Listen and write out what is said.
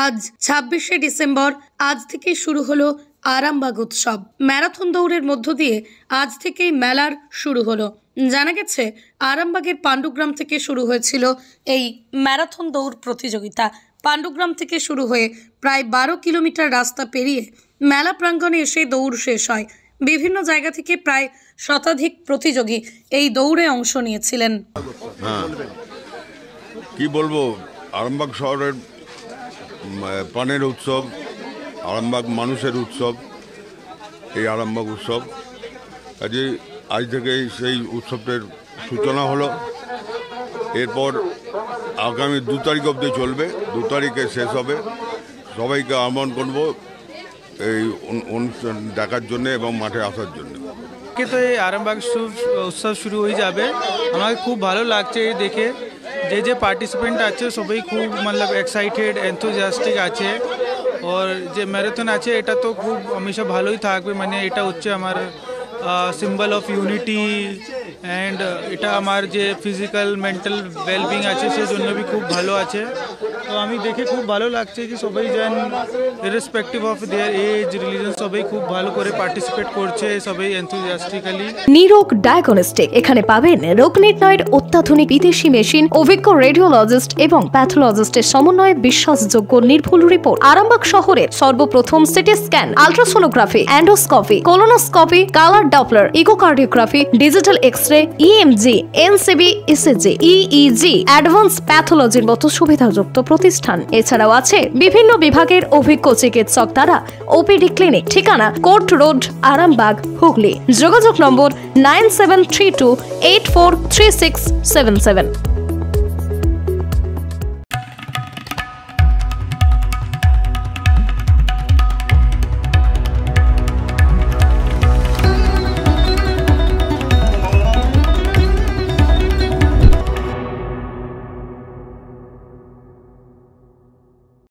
আজ ২৬শে ডিসেম্বর আজ থেকে শুরু হলো আরামবাগ উৎসব। ম্যারাথন দৌড়ের মধ্য দিয়ে আজ থেকেই মেলার শুরু হলো। জানা গেছে আরামবাগের পাণ্ডুগ্রাম থেকে শুরু হয়েছিল এই ম্যারাথন দৌড় প্রতিযোগিতা। পাণ্ডুগ্রাম থেকে শুরু হয়ে প্রায় ১২ কিলোমিটার রাস্তা পেরিয়ে মেলা প্রাঙ্গণে এসে দৌড় শেষ হয়। বিভিন্ন জায়গা থেকে প্রায় শতাধিক প্রতিযোগী এই দৌড়ে অংশ নিয়েছিলেন। কি বলবো, আরামবাগ শহরের প্রাণের উৎসব, আরামবাগ মানুষের উৎসব, এই আরামবাগ উৎসব। কাজে আজ থেকে সেই উৎসবটির সূচনা হলো। এরপর আগামী ২ তারিখ অবধি চলবে, ২ তারিখে শেষ হবে। সবাইকে আহ্বান করবো এই অনুষ্ঠান দেখার জন্য এবং মাঠে আসার জন্য। তো এই আরামবাগ উৎসব শুরু হয়ে যাবে। আমাকে খুব ভালো লাগছে দেখে। যে পার্টিসিপেন্ট আছে সবাই খুব এক্সাইটেড, এনথুজিয়াস্টিক আছে। আর যে ম্যারাথন আছে এটা তো খুব হমেশা ভালোই থাকবে। এটা হচ্ছে আমার সিম্বল অফ ইউনিটি অ্যান্ড এটা আমার যে ফিজিক্যাল মেন্টাল ওয়েলবিং আছে সেজন্য भी খুব ভালো আছে। তো আমি দেখে খুব ভালো লাগছে কি সবাই যেন irrespective of their age religion সবাই খুব ভালো করে পার্টিসিপেট করছে, সবাই এনথুজিয়াস্টিক্যালি। নিরোগ ডায়াগনস্টিক, এখানে পাবেন রোগ নির্ণয়ের অত্যাধুনিক বিদেশি মেশিন, অভিজ্ঞ রেডিওলজিস্ট এবং প্যাথোলজিস্টের সমন্বয়ে বিশ্বাসযোগ্য নির্ভুল রিপোর্ট। আরামবাগ শহরের সর্বপ্রথম CT scan, ultrasonography, endoscopy, colonoscopy, colour Doppler, echocardiography, digital X-ray, EMG, NCV, ECG, EEG, advance প্যাথোলজির মতো সুবিধাযুক্ত প্রতিষ্ঠান। এছাড়াও আছে বিভিন্ন বিভাগের অভিজ্ঞ চিকিৎসক দ্বারা ওপিডি ক্লিনিক। ঠিকানা কোর্ট রোড, আরামবাগ, হুগলি। যোগাযোগ নম্বর 9732843677।